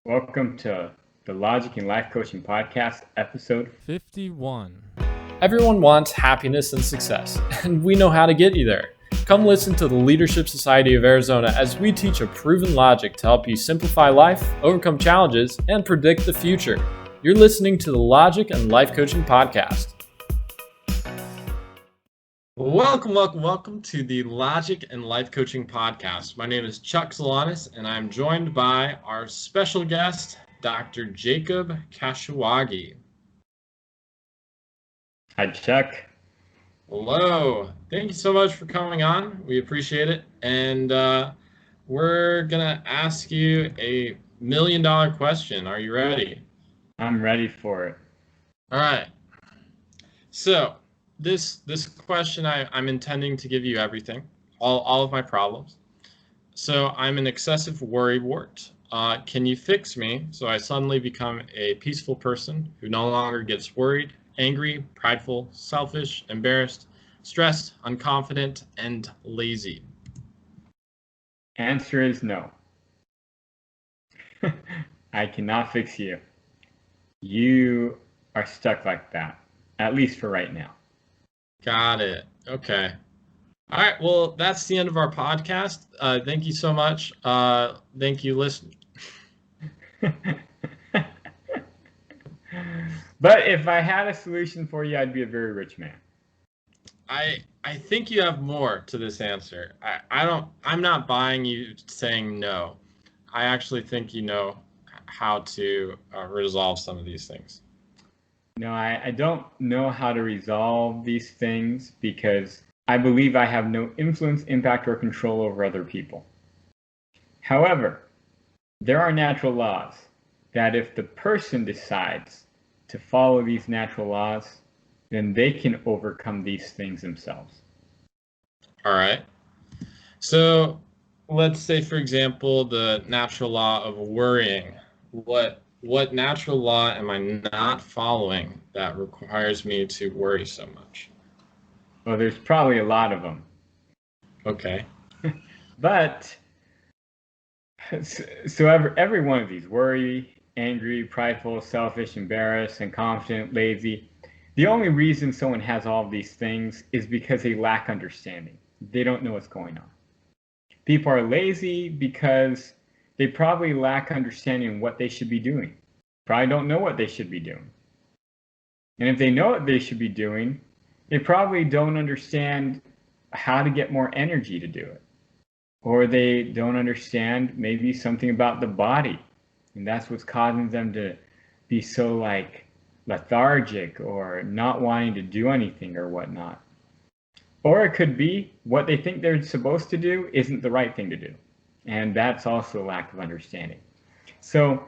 Welcome to the Logic and Life Coaching Podcast, episode 51. Everyone wants happiness and success, and we know how to get you there. Come listen to the Leadership Society of Arizona as we teach a proven logic to help you simplify life, overcome challenges, and predict the future. You're listening to the Logic and Life Coaching Podcast. Welcome to the Logic and Life Coaching Podcast. My name is Chuck Zalanis, and I'm joined by our special guest, Dr. Jacob Kashiwagi. Hi, Chuck. Hello. Thank you so much for coming on. We appreciate it. And we're going to ask you a $1 million question. Are you ready? I'm ready for it. All right. So this question, I'm intending to give you everything, all of my problems. So I'm an excessive worrywart. Can you fix me so I suddenly become a peaceful person who no longer gets worried, angry, prideful, selfish, embarrassed, stressed, unconfident, and lazy? Answer is no. I cannot fix you. You are stuck like that, at least for right now. Got it. Okay. All right. Well, that's the end of our podcast. Thank you so much. Thank you, listening. But if I had a solution for you, I'd be a very rich man. I think you have more to this answer. I'm not buying you saying no. I actually think you know how to resolve some of these things. No, I don't know how to resolve these things because I believe I have no influence, impact, or control over other people. However, there are natural laws that if the person decides to follow these natural laws, then they can overcome these things themselves. All right. So let's say, for example, the natural law of worrying. What natural law am I not following that requires me to worry so much? Well, there's probably a lot of them. Okay. But, so every one of these, worry, angry, prideful, selfish, embarrassed, inconfident, lazy, the only reason someone has all of these things is because they lack understanding. They don't know what's going on. People are lazy because they probably lack understanding of what they should be doing. Probably don't know what they should be doing. And if they know what they should be doing, they probably don't understand how to get more energy to do it. Or they don't understand maybe something about the body. And that's what's causing them to be so lethargic or not wanting to do anything or whatnot. Or it could be what they think they're supposed to do isn't the right thing to do. And that's also a lack of understanding. So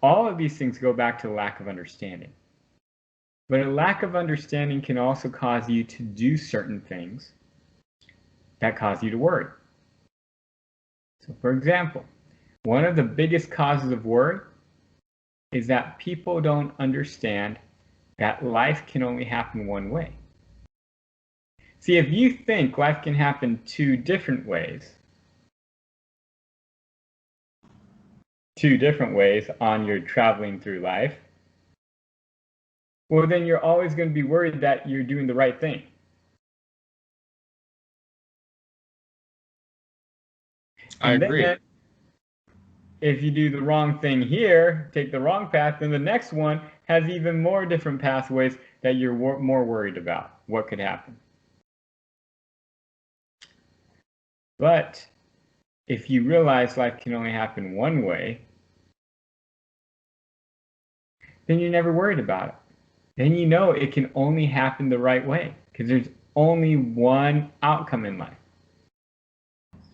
all of these things go back to lack of understanding. But a lack of understanding can also cause you to do certain things that cause you to worry. So for example, one of the biggest causes of worry is that people don't understand that life can only happen one way. See, if you think life can happen two different ways on your traveling through life, well, then you're always going to be worried that you're doing the right thing. I agree. Then, if you do the wrong thing here, take the wrong path, then the next one has even more different pathways that you're more worried about. What could happen? But if you realize life can only happen one way, then you're never worried about it. Then you know it can only happen the right way because there's only one outcome in life.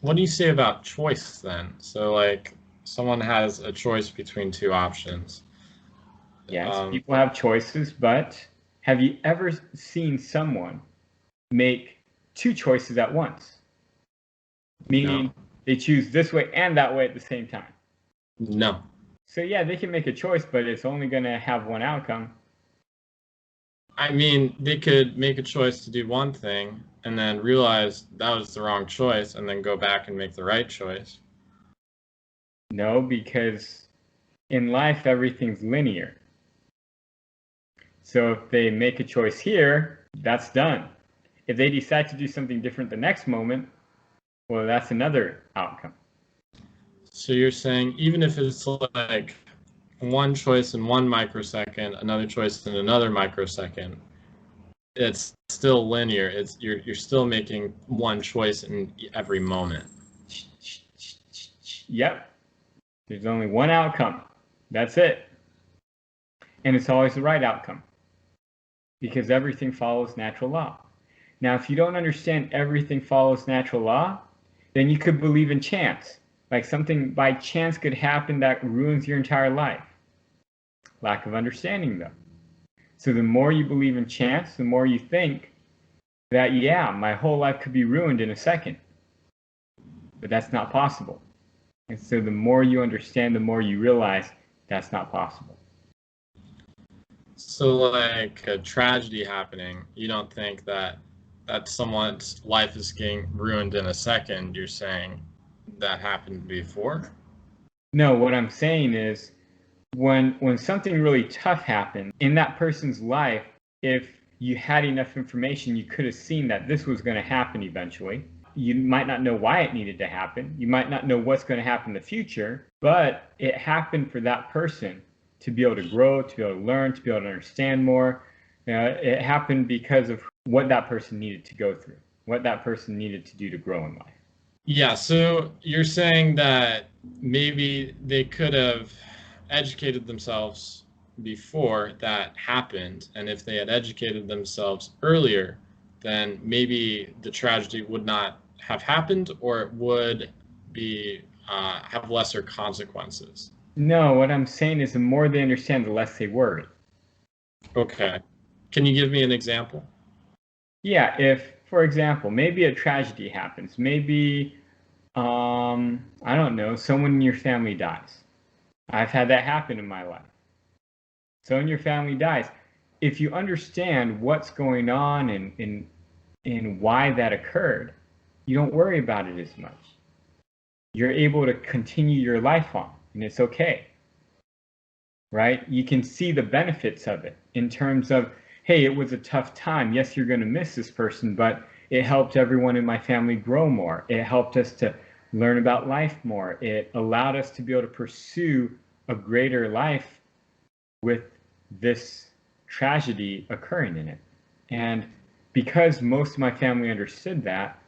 What do you say about choice then? So like someone has a choice between two options. Yes, people have choices, but have you ever seen someone make two choices at once? Meaning they choose this way and that way at the same time. No. So yeah, they can make a choice, but it's only going to have one outcome. I mean, they could make a choice to do one thing and then realize that was the wrong choice and then go back and make the right choice. No, because In life, everything's linear. So if they make a choice here, that's done. If they decide to do something different the next moment, well, that's another outcome. So you're saying even if it's like one choice in 1 microsecond, another choice in another microsecond, it's still linear. It's you're still making one choice in every moment. Yep. There's only one outcome. That's it. And it's always the right outcome because everything follows natural law. Now, if you don't understand everything follows natural law, then you could believe in chance. Like something by chance could happen that ruins your entire life. Lack of understanding, though. So the more you believe in chance, the more you think that, yeah, my whole life could be ruined in a second. But that's not possible. And so the more you understand, the more you realize that's not possible. So like a tragedy happening, you don't think that someone's life is getting ruined in a second. You're saying that happened before? No, what I'm saying is when something really tough happened in that person's life, if you had enough information, you could have seen that this was going to happen eventually. You might not know why it needed to happen. You might not know what's going to happen in the future, but it happened for that person to be able to grow, to be able to learn, to be able to understand more. It happened because of what that person needed to go through, what that person needed to do to grow in life. Yeah, so you're saying that maybe they could have educated themselves before that happened, and if they had educated themselves earlier, then maybe the tragedy would not have happened, or it would be have lesser consequences. No, what I'm saying is the more they understand, the less they worry. Okay. Can you give me an example? Yeah, if, for example, maybe a tragedy happens, maybe, I don't know, someone in your family dies. I've had that happen in my life. Someone in your family dies. If you understand what's going on and why that occurred, you don't worry about it as much. You're able to continue your life on, and it's okay. Right? You can see the benefits of it in terms of, hey, it was a tough time. Yes, you're going to miss this person, but it helped everyone in my family grow more. It helped us to learn about life more. It allowed us to be able to pursue a greater life with this tragedy occurring in it. And because most of my family understood that,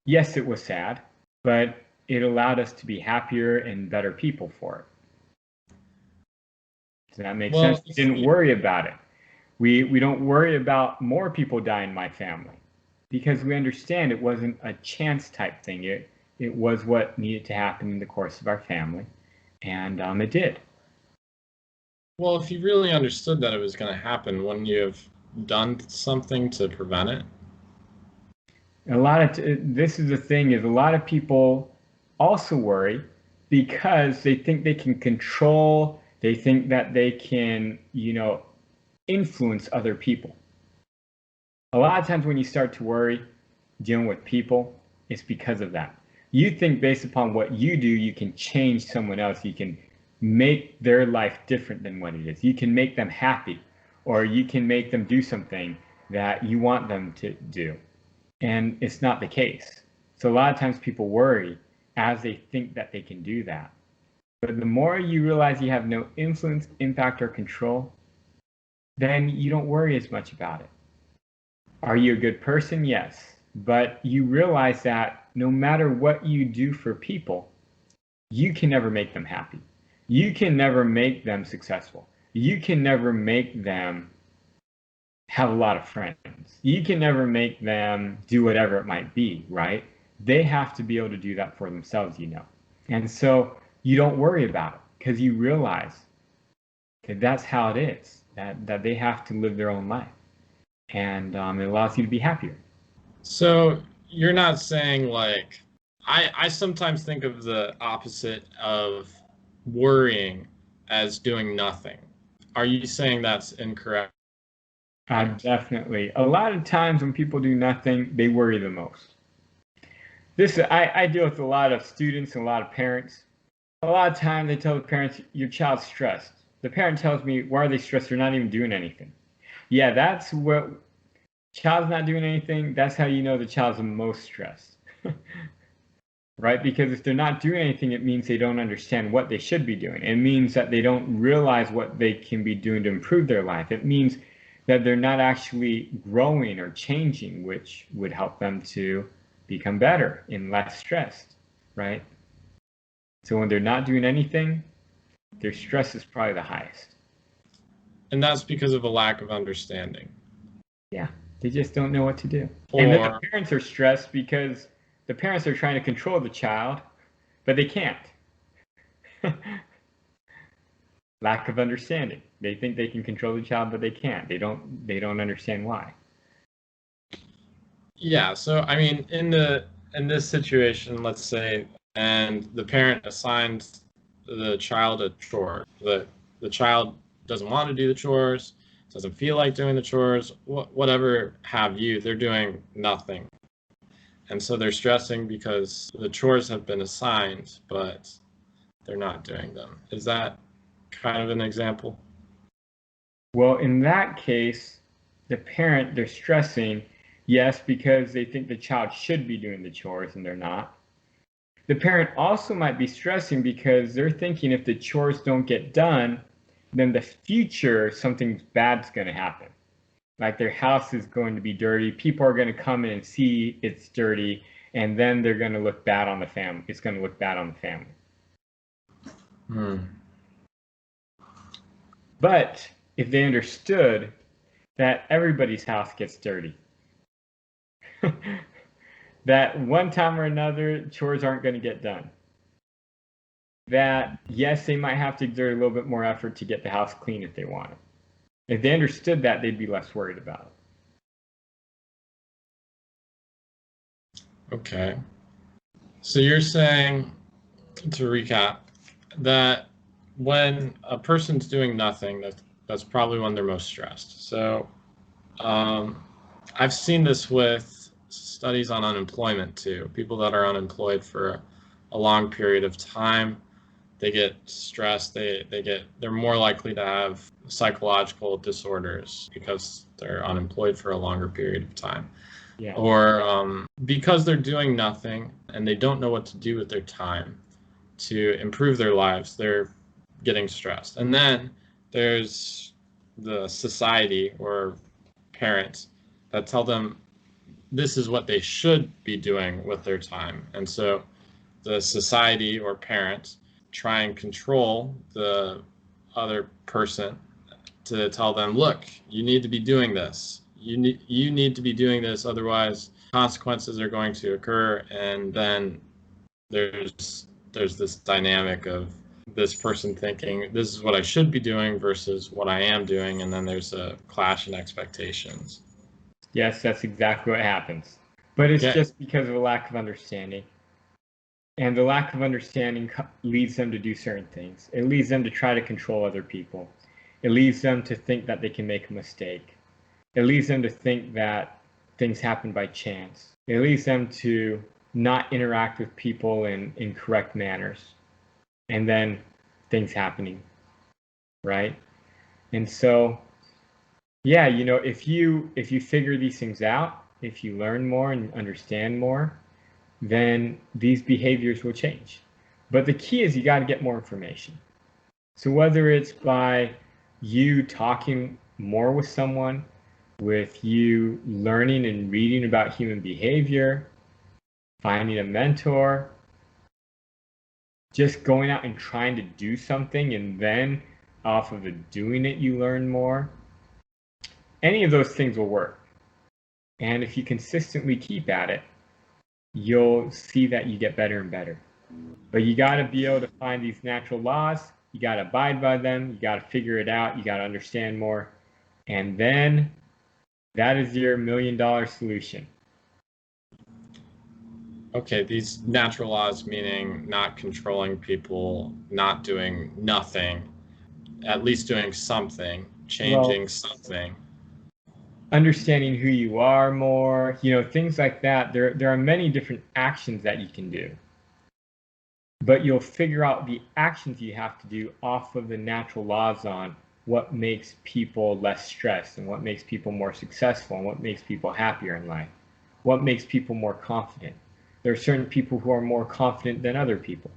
yes, it was sad, but it allowed us to be happier and better people for it. Does that make sense? We didn't worry about it. We don't worry about more people dying in my family because we understand it wasn't a chance type thing. It was what needed to happen in the course of our family, and it did. Well, if you really understood that it was going to happen, wouldn't you have done something to prevent it? This is the thing is a lot of people also worry because they think they can control, they think that they can, influence other people. A lot of times when you start to worry dealing with people, it's because of that. You think based upon what you do, you can change someone else. You can make their life different than what it is. You can make them happy, or you can make them do something that you want them to do. And it's not the case. So a lot of times people worry as they think that they can do that. But the more you realize you have no influence, impact, or control, then you don't worry as much about it. Are you a good person? Yes. But you realize that no matter what you do for people, you can never make them happy. You can never make them successful. You can never make them have a lot of friends. You can never make them do whatever it might be, right? They have to be able to do that for themselves, And so you don't worry about it because you realize that that's how it is, that they have to live their own life. And it allows you to be happier. So you're not saying like, I sometimes think of the opposite of worrying as doing nothing. Are you saying that's incorrect? Definitely. A lot of times when people do nothing, they worry the most. I deal with a lot of students and a lot of parents A lot of time they tell the parents, your child's stressed. The parent tells me, why are they stressed? They're not even doing anything. Yeah, that's what, child's not doing anything. That's how you know the child's the most stressed. Right? Because if they're not doing anything, it means they don't understand what they should be doing. It means that they don't realize what they can be doing to improve their life. It means that they're not actually growing or changing, which would help them to become better and less stressed, right? So when they're not doing anything, their stress is probably the highest. And that's because of a lack of understanding. Yeah, they just don't know what to do. Or, and then the parents are stressed because the parents are trying to control the child, but they can't. Lack of understanding. They think they can control the child, but they can't. They don't understand why. yeah, so I mean, in this situation, let's say, and the parent assigns the child a chore. The child doesn't want to do the chores, doesn't feel like doing the chores, whatever have you, they're doing nothing. And so they're stressing because the chores have been assigned, but they're not doing them. Is that kind of an example? Well, in that case, the parent, they're stressing, yes, because they think the child should be doing the chores and they're not. The parent also might be stressing because they're thinking if the chores don't get done, then the future, something bad's going to happen. Like their house is going to be dirty. People are going to come in and see it's dirty, and then they're going to look bad on the family. It's going to look bad on the family. But if they understood that everybody's house gets dirty, that one time or another chores aren't going to get done, that yes, they might have to exert a little bit more effort to get the house clean if they want it. If they understood that, they'd be less worried about it. Okay. So you're saying, to recap, that when a person's doing nothing, that's probably when they're most stressed. So I've seen this with studies on unemployment too. People that are unemployed for a long period of time, they get stressed. They're more likely to have psychological disorders because they're unemployed for a longer period of time. Yeah. Or because they're doing nothing and they don't know what to do with their time to improve their lives, they're getting stressed. And then there's the society or parents that tell them this is what they should be doing with their time. And so the society or parents try and control the other person to tell them, look, you need to be doing this. You need to be doing this, otherwise consequences are going to occur. And then there's this dynamic of this person thinking this is what I should be doing versus what I am doing, and then there's a clash in expectations. Yes, that's exactly what happens. But it's just because of a lack of understanding. And the lack of understanding leads them to do certain things. It leads them to try to control other people. It leads them to think that they can make a mistake. It leads them to think that things happen by chance. It leads them to not interact with people in correct manners. And then things happening, right? And so, yeah, you know, if you figure these things out, if you learn more and understand more, then these behaviors will change. But the key is you got to get more information. So whether it's by you talking more with someone, with you learning and reading about human behavior, finding a mentor, just going out and trying to do something, and then off of the doing it, you learn more. Any of those things will work. And if you consistently keep at it, you'll see that you get better and better. But you got to be able to find these natural laws. You got to abide by them. You got to figure it out. You got to understand more. And then that is your $1 million solution. Okay, these natural laws, meaning not controlling people, not doing nothing, at least doing something, changing something. Understanding who you are more, you know, things like that. There are many different actions that you can do. but you'll figure out the actions you have to do off of the natural laws on what makes people less stressed and what makes people more successful and what makes people happier in life, what makes people more confident. There are certain people who are more confident than other people,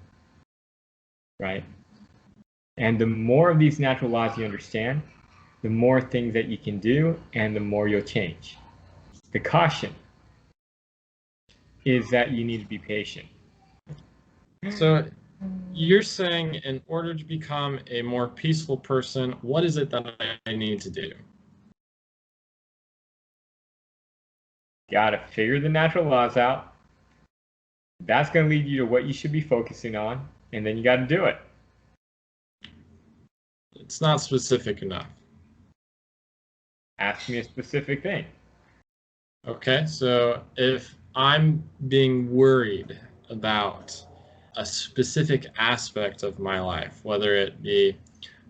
right? And the more of these natural laws you understand, the more things that you can do and the more you'll change. The caution is that you need to be patient. So you're saying in order to become a more peaceful person, what is it that I need to do? You got to figure the natural laws out. That's going to lead you to what you should be focusing on, and then you got to do it. It's not specific enough. Ask me a specific thing. Okay, so if I'm being worried about a specific aspect of my life, whether it be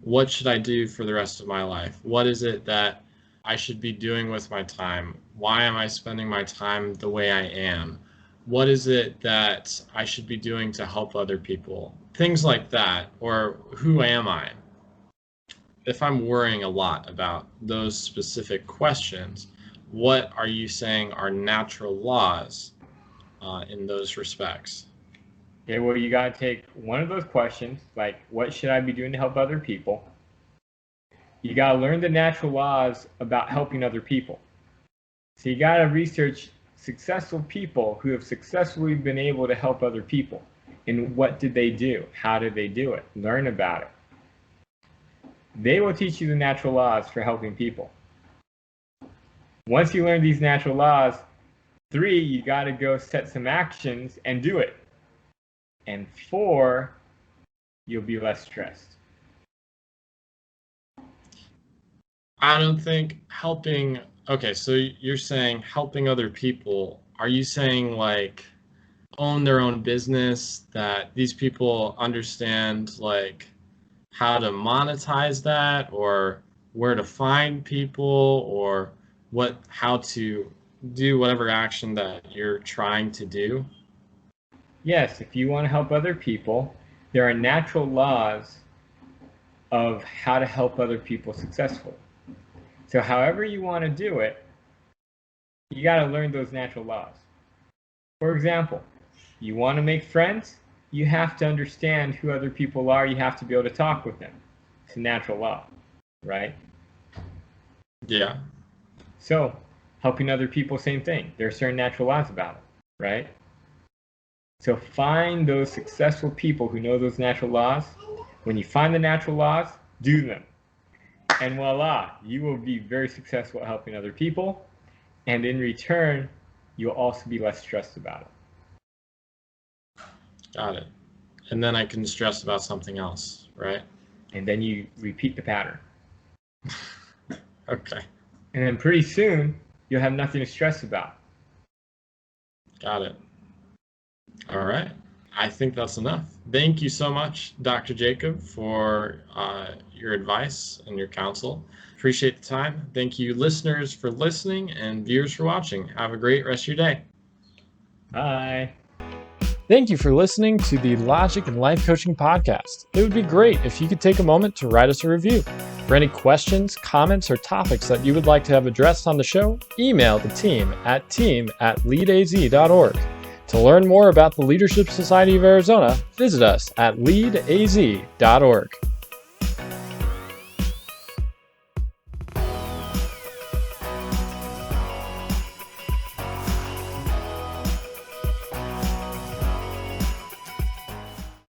what should I do for the rest of my life? What is it that I should be doing with my time? Why am I spending my time the way I am? What is it that I should be doing to help other people? Things like that, or who am I? If I'm worrying a lot about those specific questions, what are you saying are natural laws in those respects? Okay, well, you got to take one of those questions, like what should I be doing to help other people? You got to learn the natural laws about helping other people. So you got to research successful people who have successfully been able to help other people. And what did they do? How did they do it? Learn about it. They will teach you the natural laws for helping people. Once you learn these natural laws, 3, you got to go set some actions and do it. And 4, you'll be less stressed. I don't think helping, okay, so you're saying helping other people. Are you saying like own their own business, that these people understand like how to monetize that, or where to find people, or how to do whatever action that you're trying to do? Yes, if you want to help other people, there are natural laws of how to help other people successfully. So however you want to do it, you got to learn those natural laws. For example, you want to make friends, you have to understand who other people are, you have to be able to talk with them. It's a natural law, right? Yeah. So helping other people, same thing. There are certain natural laws about it, right? So find those successful people who know those natural laws. When you find the natural laws, do them. And voila, you will be very successful at helping other people. And in return, you'll also be less stressed about it. Got it. And then I can stress about something else, right? And then you repeat the pattern. Okay. And then pretty soon, you'll have nothing to stress about. Got it. All right. I think that's enough. Thank you so much, Dr. Jacob, for your advice and your counsel. Appreciate the time. Thank you, listeners, for listening, and viewers for watching. Have a great rest of your day. Bye. Thank you for listening to the Logic and Life Coaching Podcast. It would be great if you could take a moment to write us a review. For any questions, comments, or topics that you would like to have addressed on the show, email the team at leadaz.org. To learn more about the Leadership Society of Arizona, visit us at leadaz.org.